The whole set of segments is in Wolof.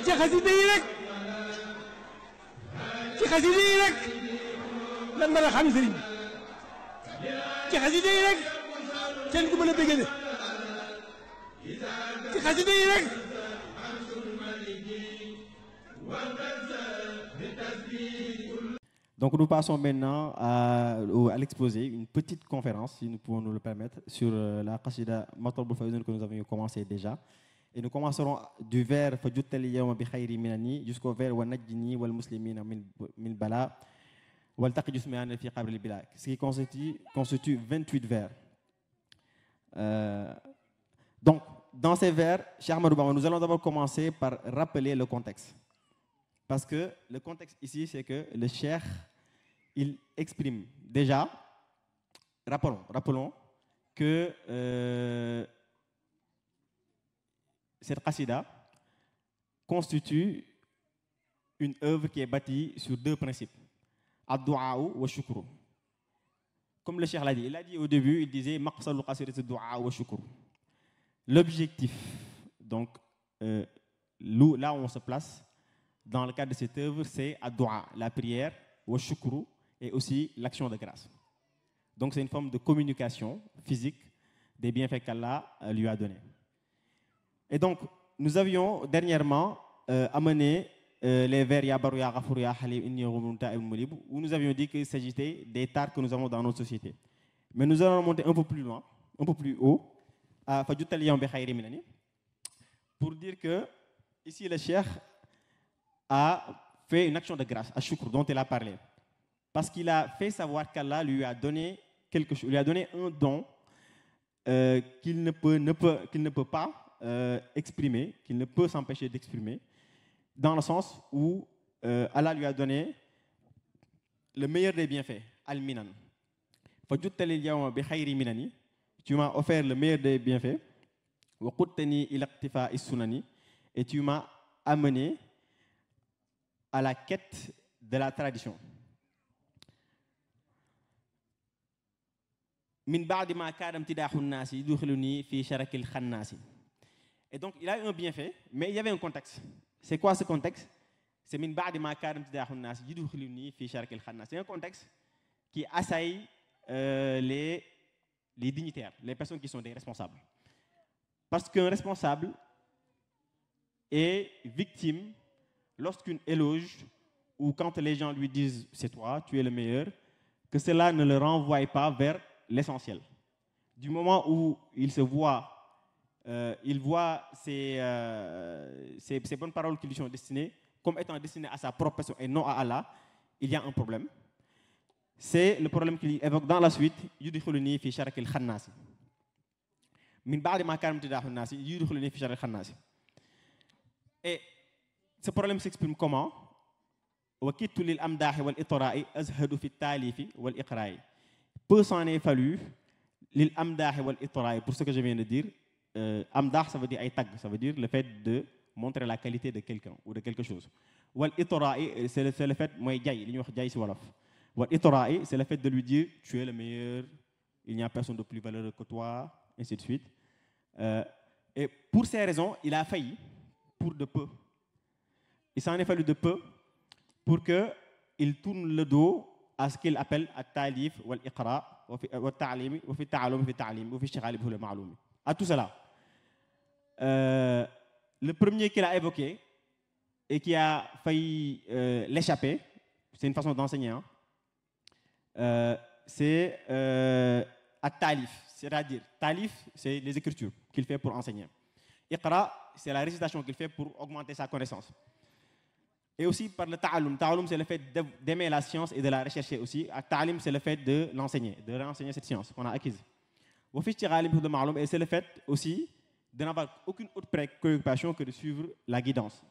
ci xasida yi rek ci xasida yi rek lan mën a xam sëriñ bi ci xasida yi rek kenn ku mën a bëggale ci xasida yi rek. Donc nous passons maintenant à l'exposé, une petite conférence, si nous pouvons nous le permettre, sur la qasida Matlabul Fawzayni que nous avions commencé déjà. Et nous commencerons du vers Fajuttal yawma bi khayri minani jusqu'au vers Wa najjini wal muslimina min bala wal taqi jusmi'ana fi qabri bila, ce qui constitue 28 vers. Donc, dans ces vers, Cheikh Ahmadou Bamba, nous allons d'abord commencer par rappeler le contexte. Parce que le contexte ici, c'est que le Cheikh, il exprime déjà, rappelons que cette qasida constitue une œuvre qui est bâtie sur deux principes, ad-du'a wa shukru. Comme le Cheikh l'a dit, il a dit au début, il disait maqsadul qasida ad-du'a wa shukru. L'objectif, donc là où on se place dans le cadre de cette œuvre, c'est ad-du'a, la prière, wa shukru, et aussi l'action de grâce. Donc c'est une forme de communication physique des bienfaits qu'Allah lui a donnés. Et donc, nous avions dernièrement amené les vers Ya Baru Ya Ghafour Ya Halim Inni Ghumrun Ta'ibun Mulib, où nous avions dit qu'il s'agissait des tares que nous avons dans notre société. Mais nous allons monter un peu plus loin, un peu plus haut, à Fajuttal yawma bi khayri minani, pour dire que ici le Cheikh a fait une action de grâce, à shukr, dont il a parlé. Parce qu'il a fait savoir qu'Allah lui a donné quelque chose, lui a donné un don qu'il ne peut pas exprimer, qu'il ne peut s'empêcher d'exprimer, dans le sens où Allah lui a donné le meilleur des bienfaits, al-minan. Fajuttal yawma bi khayri minani, tu m'as offert le meilleur des bienfaits, wa qudtani ila iqtifa'i sunani, et tu m'as amené à la quête de la tradition. Min ba'di ma kana imtidahu an-nas yudkhiluni fi sharakil khannas. Et donc il a eu un bienfait, mais il y avait un contexte. C'est quoi ce contexte? C'est min ba'di ma kana imtidahu an-nas yudkhiluni fi sharakil khannas. C'est un contexte qui assaille les dignitaires, les personnes qui sont des responsables. Parce qu'un responsable est victime lorsqu'une éloge ou quand les gens lui disent « c'est toi, tu es le meilleur », que cela ne le renvoie pas vers l'essentiel. Du moment où il se voit, il voit ces bonnes paroles qui lui sont destinées comme étant destinées à sa propre personne et non à Allah, il y a un problème. C'est le problème qu'il évoque dans la suite, « yudkhiluni fi sharakil khannas ». Min ba'di ma kana imtidahu an-nas yudkhiluni fi sharakil khannas. Et ce problème s'exprime comment? Wakittu lil amdahi wal itra'i azhadu fi talifi wal iqra'i. Peu s'en est fallu lil amdahi wal itra'i, pour ce que je viens de dire. Amdah, ça veut dire ay tag, ça veut dire le fait de montrer la qualité de quelqu'un ou de quelque chose. Wal itra'i, c'est le fait, moy jay, li ñu wax jay ci wolof. Wal itra'i, c'est le fait de lui dire tu es le meilleur, il n'y a personne de plus valeureux que toi, ainsi de suite. Et pour ces raisons, il a failli pour de peu. Il s'en est fallu de peu pour qu'il tourne le dos à ce qu'il appelle at-talif wal-iqra wa ta'lim wa fi ta'allum fi ta'lim wa fi ishtighal bi al-ma'lum. À tout cela. Le premier qu'il a évoqué et qui a failli l'échapper, c'est une façon d'enseigner, c'est at-talif, c'est-à-dire talif, c'est les écritures qu'il fait pour enseigner. Iqra, c'est la récitation qu'il fait pour augmenter sa connaissance. Et aussi par le ta'allum. Ta'allum, c'est le fait d'aimer la science et de la rechercher aussi. Ta'alim, c'est le fait de l'enseigner, de renseigner cette science qu'on a acquise. Et c'est le fait aussi de n'avoir aucune autre préoccupation que de suivre la guidance,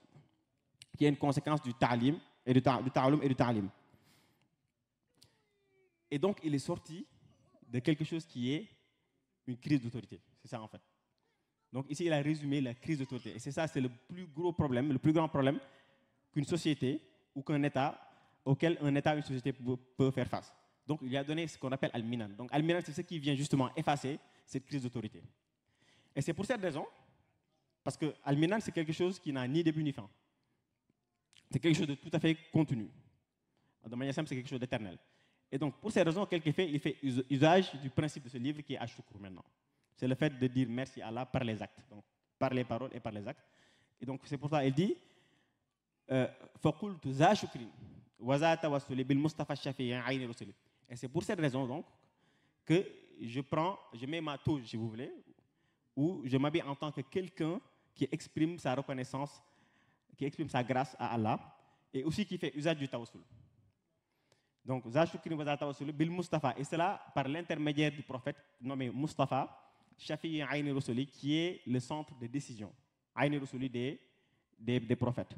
qui est une conséquence du ta'alim et du ta'allum et du ta'alim. Et donc, il est sorti de quelque chose qui est une crise d'autorité. C'est ça en fait. Donc ici, il a résumé la crise d'autorité. Et c'est ça, c'est le plus gros problème, le plus grand problème qu'une société ou qu'un État, auquel un État ou une société peut faire face. Donc il a donné ce qu'on appelle Al-Minan. Donc Al-Minan, c'est ce qui vient justement effacer cette crise d'autorité. Et c'est pour cette raison, parce que Al-Minan, c'est quelque chose qui n'a ni début ni fin. C'est quelque chose de tout à fait contenu. De manière simple, c'est quelque chose d'éternel. Et donc, pour ces raisons, il fait usage du principe de ce livre qui est Ash-Shukr maintenant. C'est le fait de dire merci à Allah par les actes. Donc, par les paroles et par les actes. Et donc, c'est pour ça qu'il dit فَقُلْتُ ذَا شُكْرٍ وَذَا تَوَسُّلِ بِالْمُصْطَفَى الشَّفِيعِ عَيْنِ رُسُلِ. Et c'est pour cette raison, donc, que je mets ma touche, si vous voulez, ou je m'habille en tant que quelqu'un qui exprime sa reconnaissance, qui exprime sa grâce à Allah, et aussi qui fait usage du tawassul. Donc, ذَا شُكْرٍ وَذَا تَوَسُّلِ بِالْمُصْطَفَى. Et cela par l'intermédiaire du prophète nommé Mustafa, Shafi'i Aïni Rusuli, qui est le centre de décision. Aïni Rusuli des prophètes.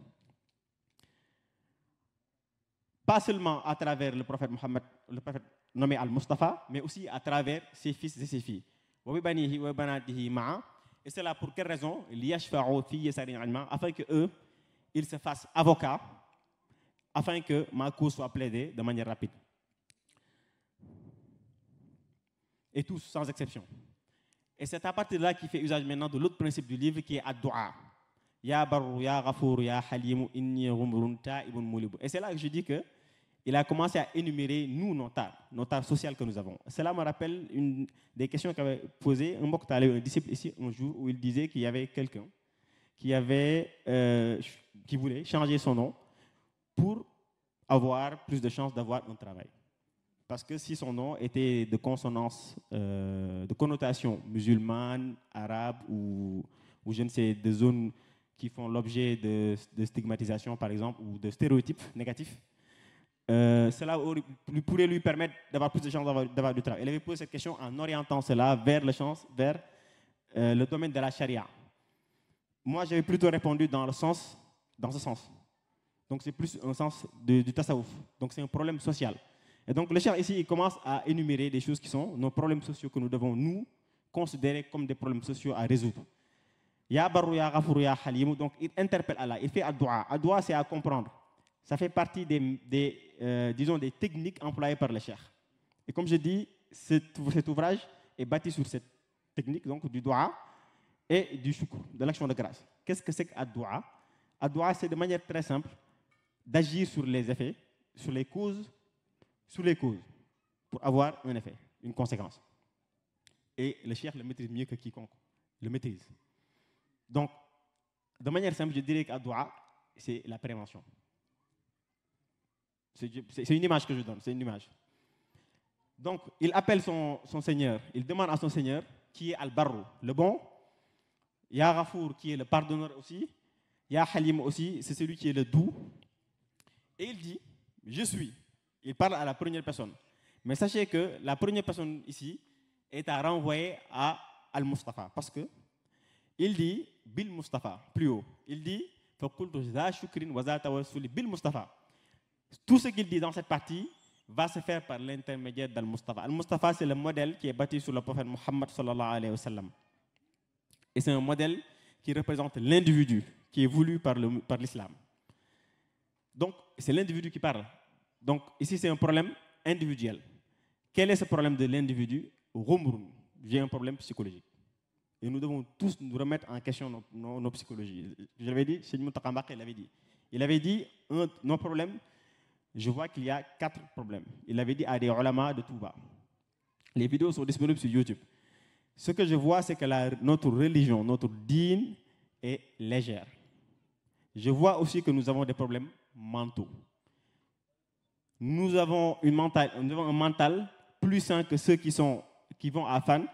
Pas seulement à travers le prophète Mohammed, le prophète nommé Al-Mustafa, mais aussi à travers ses fils et ses filles. Et c'est là pour quelle raison? Afin qu'eux, ils se fassent avocats, afin que ma cause soit plaidée de manière rapide. Et tous, sans exception. Et c'est à partir de là qu'il fait usage maintenant de l'autre principe du livre qui est ad-du'a. Ya barru, ya ghafour, ya halimu, inni ghumrun ta'ibun mulib. Et c'est là que je dis que il a commencé à énumérer, nous, nos tares sociales que nous avons. Cela me rappelle une des questions qu'avait posées un disciple ici un jour, où il disait qu'il y avait quelqu'un qui voulait changer son nom pour avoir plus de chances d'avoir un travail. Parce que si son nom était de consonance, de connotation musulmane, arabe ou je ne sais, de zones qui font l'objet de stigmatisation, par exemple, ou de stéréotypes négatifs, cela pourrait lui permettre d'avoir plus de chances d'avoir du travail. Elle avait posé cette question en orientant cela vers le domaine de la charia. Moi, j'avais plutôt répondu dans ce sens. Donc, c'est plus un sens du tasawuf. Donc, c'est un problème social. Et donc, le cheikh ici, il commence à énumérer des choses qui sont nos problèmes sociaux que nous devons, nous, considérer comme des problèmes sociaux à résoudre. Ya barru, ya ghafour, ya halim. Donc, il interpelle Allah, il fait ad-du'a. Ad-du'a, c'est à comprendre. Ça fait partie des techniques employées par le cheikh. Et comme je dis, cet ouvrage est bâti sur cette technique, donc du du'a et du shukr, de l'action de grâce. Qu'est-ce que c'est que ad-du'a? Ad-du'a, c'est de manière très simple d'agir sur les effets, sur les causes, pour avoir un effet, une conséquence. Et le cheikh le maîtrise mieux que quiconque. Le maîtrise. Donc, de manière simple, je dirais qu'ad-du'a, c'est la prévention. C'est une image que je donne, c'est une image. Donc, il appelle son Seigneur, il demande à son Seigneur, qui est Al-Barru, le bon, Ya Ghafour, qui est le pardonneur aussi, Ya Halim aussi, c'est celui qui est le doux. Et il dit, je suis. Il parle à la première personne. Mais sachez que la première personne ici est à renvoyer à Al-Mustafa. Parce que il dit, Bil Mustafa, plus haut. Il dit, Faqultu za shukrin wa za tawassuli bil Mustafa. Tout ce qu'il dit dans cette partie va se faire par l'intermédiaire d'Al-Mustafa. Al-Mustafa, c'est le modèle qui est bâti sur le prophète Muhammad sallallahu alayhi wa sallam. Et c'est un modèle qui représente l'individu, qui est voulu par l'islam. Donc, c'est l'individu qui parle. Donc, ici, c'est un problème individuel. Quel est ce problème de l'individu? J'ai un problème psychologique. Et nous devons tous nous remettre en question nos psychologies. Je l'avais dit, Cheikh Mountakha Mbacké l'avait dit. Il avait dit, nos problèmes, je vois qu'il y a 4 problèmes. Il avait dit à des ulama de Touba. Les vidéos sont disponibles sur YouTube. Ce que je vois, c'est que notre religion, notre dîne est légère. Je vois aussi que nous avons des problèmes mentaux. Nous avons un mental plus sain que ceux qui vont à Fan,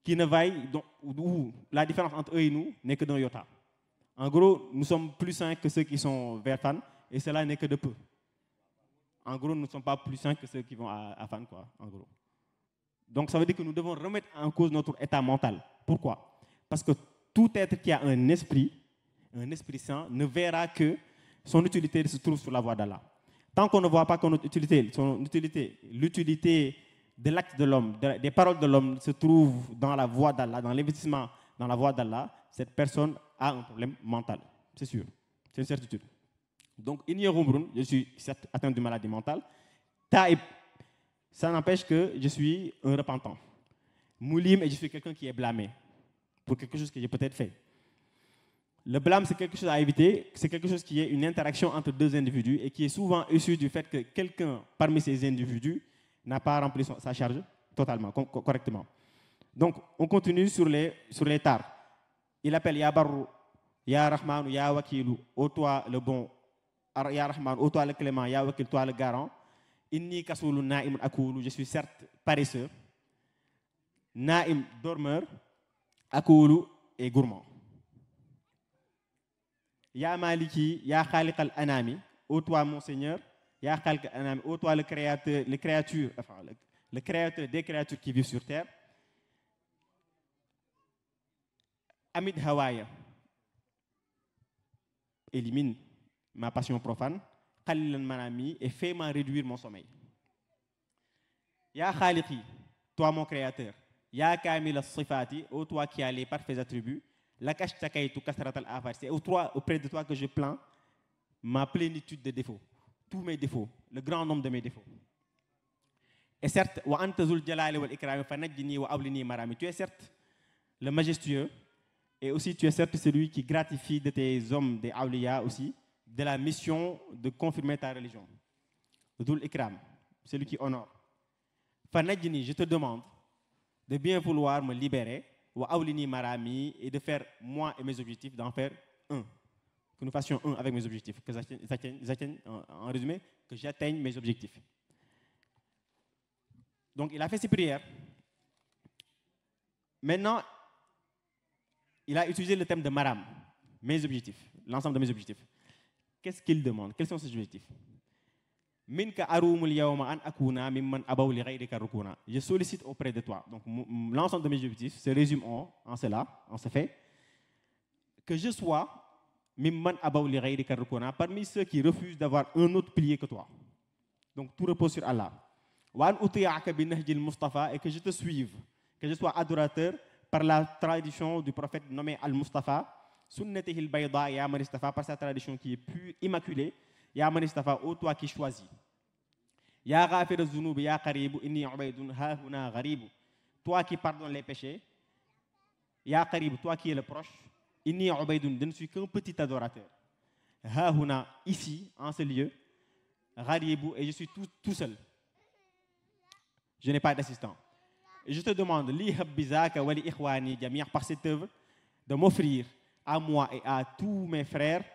qui ne vaillent, où la différence entre eux et nous n'est que d'un iota. En gros, nous sommes plus sains que ceux qui sont vers Fan, et cela n'est que de peu. En gros, nous ne sommes pas plus sains que ceux qui vont à Fan, quoi, en gros. Donc, ça veut dire que nous devons remettre en cause notre état mental. Pourquoi? Parce que tout être qui a un esprit saint, ne verra que son utilité se trouve sur la voie d'Allah. Tant qu'on ne voit pas que l'utilité de l'acte de l'homme, des paroles de l'homme se trouve dans la voie d'Allah, dans l'investissement dans la voie d'Allah, cette personne a un problème mental. C'est sûr. C'est une certitude. Donc, je suis atteint d'une maladie mentale. Taïb, ça n'empêche que je suis un repentant. Moulim, et je suis quelqu'un qui est blâmé pour quelque chose que j'ai peut-être fait. Le blâme, c'est quelque chose à éviter, c'est quelque chose qui est une interaction entre deux individus et qui est souvent issu du fait que quelqu'un parmi ces individus n'a pas rempli sa charge totalement, correctement. Donc, on continue sur les tares. Il appelle Ya Barru, Ya Rahman, Ya Wakilou, ô toi le bon, Ya Rahman, ô toi le clément, Ya Wakil, toi le garant. Inni Kasoulou Naïm Akoulou, je suis certes paresseux. Naïm, dormeur, Akoulou et gourmand. Ya Maliki, Ya Khaliq al-Anami, ô toi mon Seigneur, Ya Khaliq al-Anami, ô toi le créateur, le créateur des créatures qui vivent sur terre. Amid Hawaya, élimine ma passion profane, Khalilan Manami, et fais-moi réduire mon sommeil. Ya Khaliqi, toi mon créateur, Ya Kamil al-Sifati, ô toi qui as les parfaits attributs. C'est auprès de toi que je plains ma plénitude de défauts, tous mes défauts, le grand nombre de mes défauts. Et certes, tu es certes le majestueux, et aussi tu es certes celui qui gratifie de tes hommes, des awliya aussi, de la mission de confirmer ta religion. Dhul Ikram, celui qui honore. Fanajni, je te demande de bien vouloir me libérer. Et de faire moi et mes objectifs, d'en faire un. Que nous fassions un avec mes objectifs. Que j'atteigne, en résumé, que j'atteigne mes objectifs. Donc il a fait ses prières. Maintenant, il a utilisé le thème de Maram, mes objectifs, l'ensemble de mes objectifs. Qu'est-ce qu'il demande? Quels sont ses objectifs? Je sollicite auprès de toi. Donc, l'ensemble de mes objectifs se résume en cela, en ce fait, que je sois parmi ceux qui refusent d'avoir un autre pilier que toi. Donc, tout repose sur Allah. Et que je te suive, que je sois adorateur par la tradition du prophète nommé Al-Mustafa, par sa tradition qui est pure, immaculée. Ya Manistafa, ô toi qui choisis. Ya Ghafir az-Zunub, Ya Qarib, inni Ubaydun ha huna gharib. Toi qui pardonnes les péchés. Ya Qarib, toi qui es le proche. Inni Ubaydun, je ne suis qu'un petit adorateur. Ha huna, ici, en ce lieu. Gharib, et je suis tout seul. Je n'ai pas d'assistant. Et je te demande, li habbizaka wa li ikhwani jami' par cette œuvre, de m'offrir à moi et à tous mes frères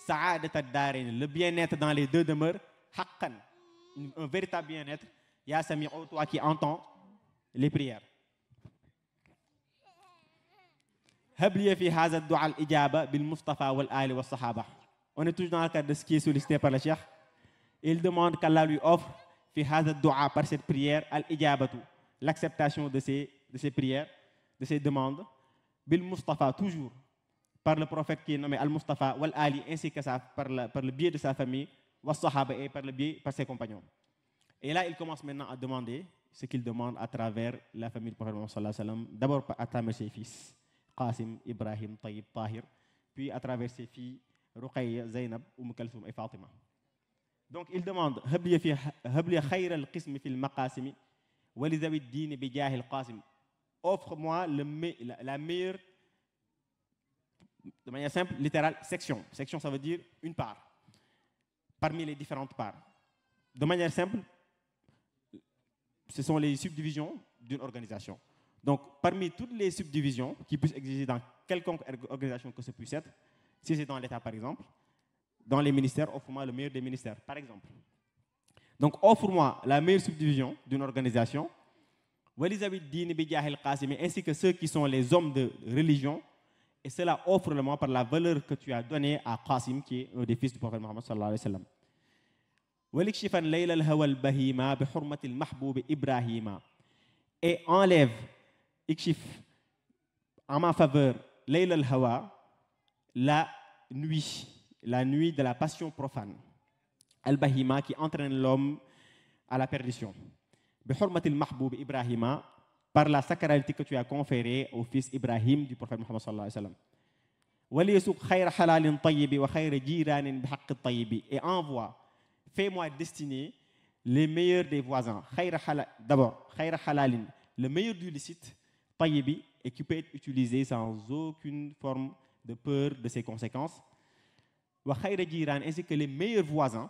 le bien-être dans les deux demeures, un véritable bien-être, Ya Sami'u, toi qui entends les prières. On est toujours dans le cadre de ce qui est sollicité par le Cheikh. Il demande qu'Allah lui offre par cette prière l'acceptation de ces prières, de ces demandes, Bil Mustafa, toujours par le prophète qui est nommé Al-Mustafa, Wal Ali, ainsi que par le biais de sa famille, Wal Sahaba, et par ses compagnons. Et là, il commence maintenant à demander ce qu'il demande à travers la famille du prophète sallallahu alayhi wa sallam, d'abord à travers ses fils, Qasim, Ibrahim, Tayyib, Tahir, puis à travers ses filles, Ruqayya, Zainab, Kalsoum et Fatima. Donc il demande, Habli khayr al-qism fil maqasimi, walizawi ad-din bi jah al-qasim. Offre-moi la meilleure, de manière simple, littérale, section. Section, ça veut dire une part, parmi les différentes parts. De manière simple, ce sont les subdivisions d'une organisation. Donc, parmi toutes les subdivisions qui puissent exister dans quelconque organisation que ce puisse être, si c'est dans l'État par exemple, dans les ministères, offre-moi le meilleur des ministères, par exemple. Donc, offre-moi la meilleure subdivision d'une organisation, ainsi que ceux qui sont les hommes de religion, et cela offre-le-moi par la valeur que tu as donnée à Qasim, qui est un des fils du prophète Mohammed sallallahu alayhi wa sallam. Et enlève, ikshif, en ma faveur, Layla al-Hawa, la nuit de la passion profane, al-Bahima, qui entraîne l'homme à la perdition. Bihurmatil mahboub Ibrahima, par la sacralité que tu as conférée au fils Ibrahim du prophète Mohammed sallallahu alayhi wa sallam. Waliyasuk khayra halalin tayyibi wa khayra jiranin bihaqqi tayyibi. Et envoie, fais-moi destiner les meilleurs des voisins. D'abord, khayra halalin, le meilleur du licite, tayyibi, et qui peut être utilisé sans aucune forme de peur de ses conséquences. Wa khayra jiran, ainsi que les meilleurs voisins,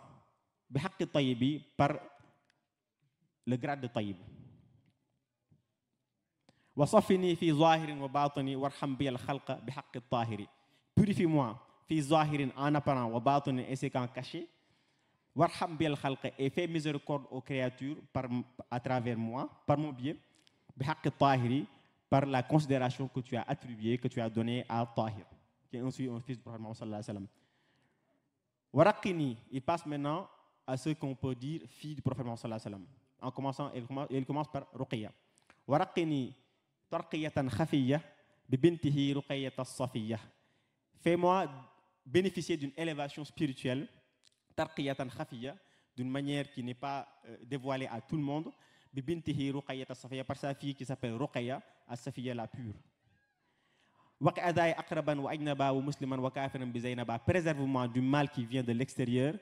bihaqqi tayyibi, par le grade de tayyib. Wa safini fi zahirin wa batini warham bi al khalqa bihaqqi tahiri. Purifie-moi fi zahirin, en apparent, wa batini, ainsi qu'en caché. Warham bi al khalqa, et fais miséricorde aux créatures à travers moi, par mon biais, bihaqqi tahiri, par la considération que tu as attribuée, que tu as donnée à Tahir, qui est un fils du prophète Mohammed sallallahu alayhi wa sallam. Waraqini, il passe maintenant à ce qu'on peut dire fille du prophète Mohammed sallallahu alayhi wa sallam. En commençant, il commence par Ruqayya. Waraqini tarqiyatan khafiyya bi bintihi Ruqayyat as-Safiyya. Fais-moi bénéficier d'une élévation spirituelle, tarqiyatan khafiyya, d'une manière qui n'est pas dévoilée à tout le monde, bi bintihi Ruqayyat as-Safiyya, par sa fille qui s'appelle Ruqayya as-Safiyya, la pure. Waqi adai aqraban wa ajnaba wa musliman wa kafiran bi Zaynaba. Préserve-moi du mal qui vient de l'extérieur.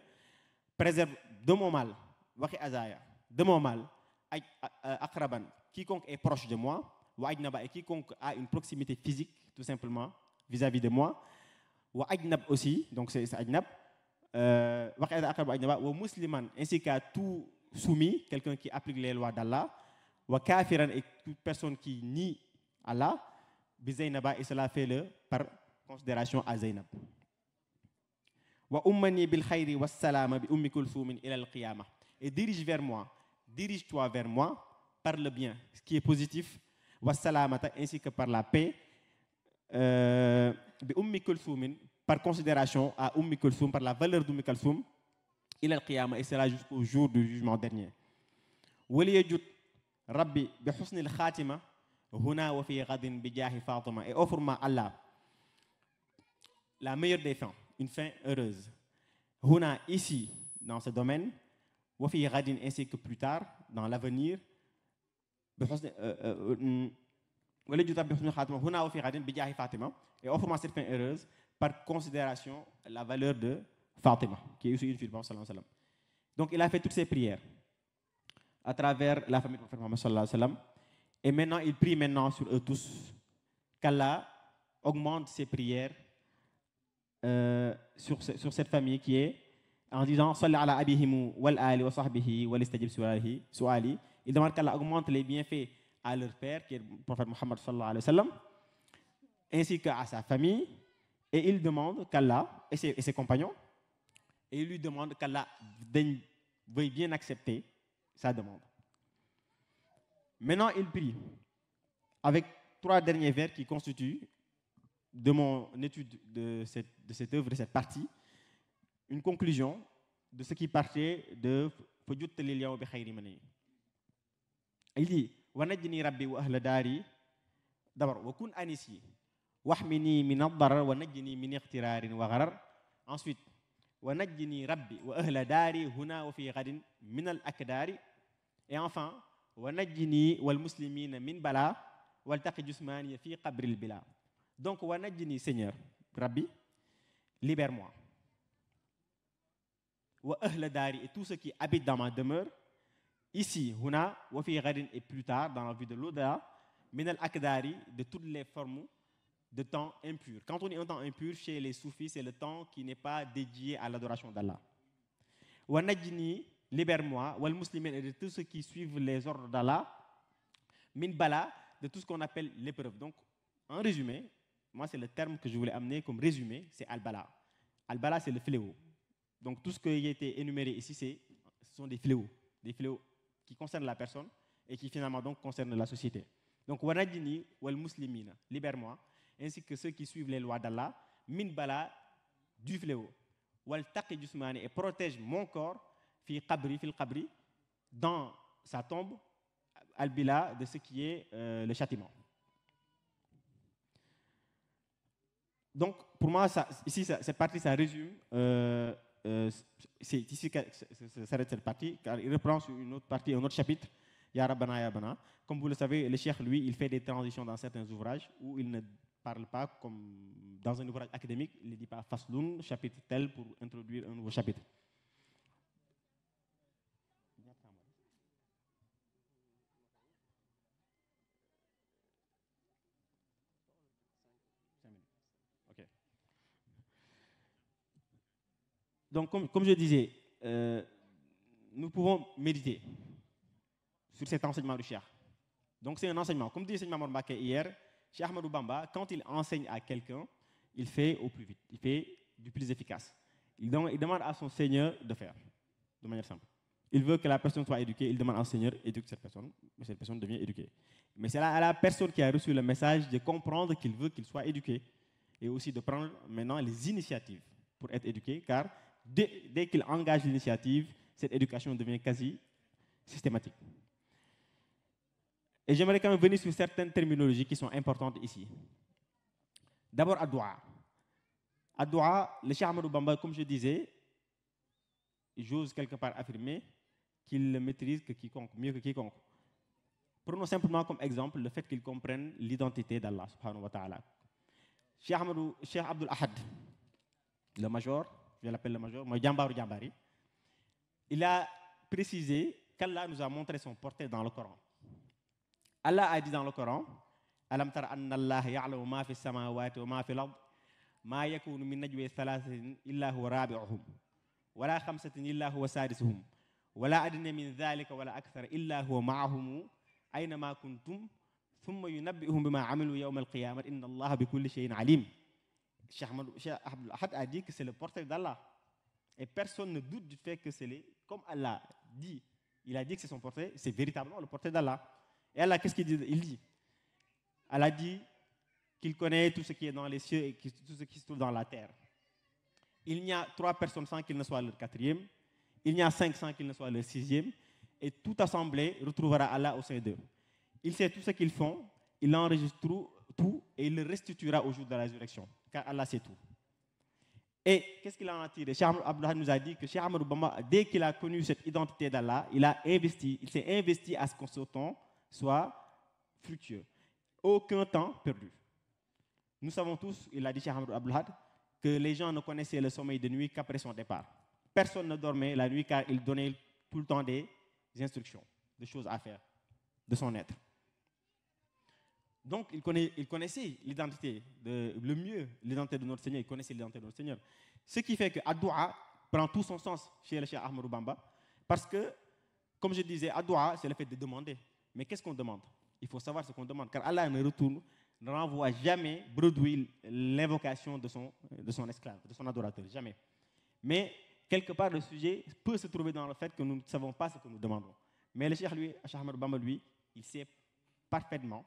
Préserve de mon mal. Waqi adaya, de mon mal. Aqraban, quiconque est proche de moi. Wa ajnaba, et quiconque a une proximité physique, tout simplement, vis-à-vis de moi. Wa ajnab aussi, donc c'est ajnab. Waqi adai aqraban wa ajnaba wa musliman, ainsi qu'à tout soumis, quelqu'un qui applique les lois d'Allah. Wa kafiran, et toute personne qui nie Allah. Bi Zaynaba, et cela fait-le par considération à Zaynab. Wa ummani bil khayri was salama bi ummi kulthum ila al qiyamah. Et dirige-toi vers moi par le bien, ce qui est positif, was salamata, ainsi que par la paix, bi ummi kulthum, par considération à ummi kulthum, par la valeur d'ummi kulthum, ila al qiyamah, et cela jusqu'au jour du jugement dernier. Waliyajut rabbi bi husni al khatima huna wa fi ghadin bi jahi Fatima, et offre-moi Allah la meilleure des fins, une fin heureuse. Huna, ici, dans ce domaine, wa fi ghadin, ainsi que plus tard, dans l'avenir, et offre-moi cette fin heureuse par considération la valeur de Fatima, qui est aussi une fille du prophète sallallahu alayhi wa sallam. Donc il a fait toutes ces prières à travers la famille du prophète Mohammed sallallahu alayhi wa sallam. Et maintenant, il prie maintenant sur eux tous qu'Allah augmente ses prières sur cette famille qui est, en disant Salli ala abihimu wal ali wa sahbihi wal istajib suali. Il demande qu'Allah augmente les bienfaits à leur père, qui est le prophète Mohammed sallallahu alayhi wa sallam, ainsi qu'à sa famille. Et il demande qu'Allah, et ses compagnons, et il lui demande qu'Allah veuille bien accepter sa demande. Maintenant, il prie avec 3 derniers vers qui constituent, de mon étude de cette œuvre, de cette partie, une conclusion de ce qui partait de Fujut Liliya bi khayri mani. Il dit wa najni rabbi wa ahla dari d'abord wa kun anisi wahmini min ad-darar wa najni min iqtirarin wa gharar. Ensuite wa najni rabbi wa ahla dari huna wa fi ghadin min al-akdari. Et enfin wa najni wal muslimina min bala wal taqi jusmani fi qabril bila. Donc wa najni, Seigneur Rabbi, libère-moi. Wa ahla dari, et tous ceux qui habitent dans ma demeure, ici huna wa fi ghadin, et plus tard dans la vie de l'au-delà, min al-akdari, de toutes les formes de temps impur. Quand on dit un temps impur chez les soufis, c'est le temps qui n'est pas dédié à l'adoration d'Allah. Wa najni, libère-moi, wal muslimin, et de tous ceux qui suivent les ordres d'Allah, min bala, de tout ce qu'on appelle l'épreuve. Donc, en résumé, moi c'est le terme que je voulais amener comme résumé, c'est al-bala. Al-bala, c'est le fléau. Donc tout ce qui a été énuméré ici, ce sont des fléaux qui concernent la personne et qui finalement donc concernent la société. Donc wa najini wal muslimina, libère-moi, ainsi que ceux qui suivent les lois d'Allah, min bala, du fléau, wal taqi jusmani, et protège mon corps, fil qabri, dans sa tombe, al-bila, de ce qui est le châtiment. Donc, pour moi, ici, cette partie, ça résume. C'est ici que s'arrête cette partie, car il reprend sur une autre partie, un autre chapitre, Ya Rabbana, Ya Rabbana. Comme vous le savez, le cheikh, lui, il fait des transitions dans certains ouvrages où il ne parle pas comme dans un ouvrage académique, il ne dit pas Fasloun, chapitre tel, pour introduire un nouveau chapitre. Ok. Donc, comme je disais, nous pouvons méditer sur cet enseignement du Cheikh. Donc, c'est un enseignement. Comme dit Seigneur Mamour Mbacké hier, Cheikh Ahmadou Bamba, quand il enseigne à quelqu'un, il fait au plus vite, il fait du plus efficace. Il demande à son Seigneur de faire, de manière simple. Il veut que la personne soit éduquée, il demande à son Seigneur d'éduquer cette personne, mais cette personne devient éduquée. Mais c'est à la personne qui a reçu le message de comprendre qu'il veut qu'il soit éduqué et aussi de prendre maintenant les initiatives pour être éduqué, car dès qu'il engage l'initiative, cette éducation devient quasi systématique. Et j'aimerais quand même venir sur certaines terminologies qui sont importantes ici. D'abord, Ad-Dua. Ad-Dua, le Cheikh Ahmadou Bamba, comme je disais, j'ose quelque part affirmer qu'il le maîtrise que quiconque, mieux que quiconque. Prenons simplement comme exemple le fait qu'il comprenne l'identité d'Allah subhanahu wa ta'ala. Cheikh Abdul Ahad, le major, je l'appelle le major, moi Jambaru Jambari, il a précisé qu'Allah nous a montré son portrait dans le Coran. Allah a dit dans le Coran, Alam tara anna Allah ya'lamu ma fi samawati wa ma fi al-ard ma yakunu min najwa thalathatin illa huwa rabi'uhum wala khamsatin illa huwa sadisuhum wala adna min dhalika wala akthar illa huwa ma'ahum aynama kuntum thumma yunabbi'uhum bima 'amilu yawm al-qiyamah inna Allah bikulli shay'in 'alim. Cheikh Abdul Ahad a dit que c'est le portrait d'Allah. Et personne ne doute du fait que c'est comme Allah dit, il a dit que c'est son portrait, c'est véritablement le portrait d'Allah. Et Allah, qu'est-ce qu'il dit? Il dit, Allah dit qu'il connaît tout ce qui est dans les cieux et tout ce qui se trouve dans la terre. Il n'y a 3 personnes sans qu'il ne soit le 4e, il n'y a 5 sans qu'il ne soit le 6e, et toute assemblée retrouvera Allah au sein d'eux. Il sait tout ce qu'ils font, il enregistre tout et il le restituera au jour de la résurrection, car Allah sait tout. Et qu'est-ce qu'il en a tiré? Cheikh Abdullah nous a dit que Cheikh Ahmadou Bamba, dès qu'il a connu cette identité d'Allah, il s'est investi à ce que ce temps soit fructueux. Aucun temps perdu. Nous savons tous, il a dit Cheikh Ahmadou Abdullah, que les gens ne connaissaient le sommeil de nuit qu'après son départ. Personne ne dormait la nuit car il donnait tout le temps des instructions, des choses à faire, de son être. Donc, il connaissait l'identité, le mieux, l'identité de notre Seigneur, il connaissait l'identité de notre Seigneur. Ce qui fait que Ad-Dua prend tout son sens chez le Cheikh Ahmadou Bamba, parce que, comme je disais, Ad-Dua, c'est le fait de demander. Mais qu'est-ce qu'on demande? Il faut savoir ce qu'on demande, car Allah ne renvoie jamais bredouille l'invocation de son esclave, de son adorateur, jamais. Mais, quelque part, le sujet peut se trouver dans le fait que nous ne savons pas ce que nous demandons. Mais le Cheikh Ahmadou Bamba, lui, il sait parfaitement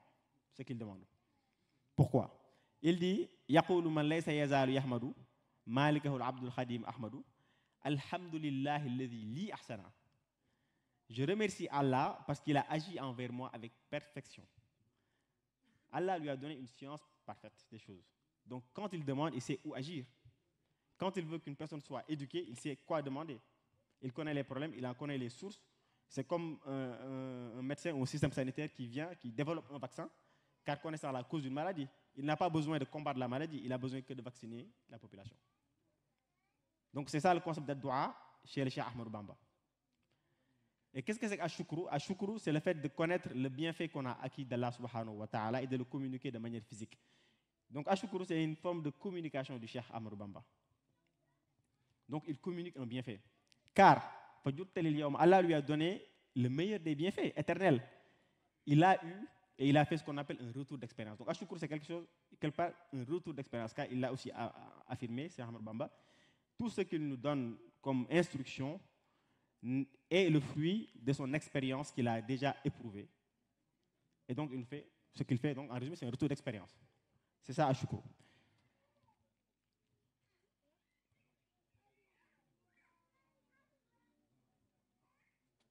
ce qu'il demande. Pourquoi? Il dit Yaqulu man laysa yazalu yahmadu malikahu al-abdul khadim ahmadu alhamdulillahi alladhi li ahsana. Je remercie Allah parce qu'il a agi envers moi avec perfection. Allah lui a donné une science parfaite des choses. Donc quand il demande, il sait où agir. Quand il veut qu'une personne soit éduquée, il sait quoi demander. Il connaît les problèmes, il en connaît les sources. C'est comme un médecin ou un système sanitaire qui développe un vaccin, car connaissant la cause d'une maladie. Il n'a pas besoin de combattre la maladie, il a besoin que de vacciner la population. Donc c'est ça le concept d'Ad-Dua chez le Cheikh Ahmadou Bamba. Et qu'est-ce que c'est Ash-Shukru? Ash-Shukru, c'est le fait de connaître le bienfait qu'on a acquis d'Allah subhanahu wa ta'ala et de le communiquer de manière physique. Donc Ash-Shukru, c'est une forme de communication du Cheikh Ahmadou Bamba. Donc il communique un bienfait. Car Allah lui a donné le meilleur des bienfaits, éternel. Il a eu et il a fait ce qu'on appelle un retour d'expérience. Donc Ash-Shukru, c'est quelque part un retour d'expérience, car il l'a aussi affirmé, c'est Ahmadou Bamba. Tout ce qu'il nous donne comme instruction est le fruit de son expérience qu'il a déjà éprouvée. Et donc, ce qu'il fait, donc, en résumé, c'est un retour d'expérience. C'est ça, Ash-Shukru.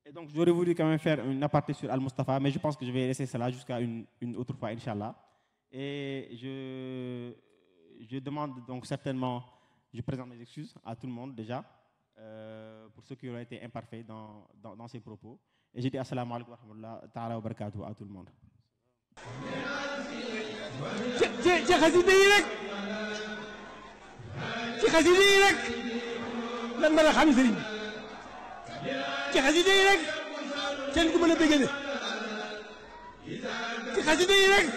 Et donc, j'aurais voulu quand même faire une aparté sur Al-Mustafa, mais je pense que je vais laisser cela jusqu'à une autre fois, Inch'Allah. Et je demande donc certainement, je présente mes excuses à tout le monde déjà, pour ceux qui auraient été imparfaits dans ces propos. Et je dis assalamu alaikum wa rahmatullahi ta'ala wa barakatuhu à tout le monde. ci xasida yi rek lan mën a xam sëriñ bi ci xasida yi rek kenn ku mën a bëggale ci xasida yi rek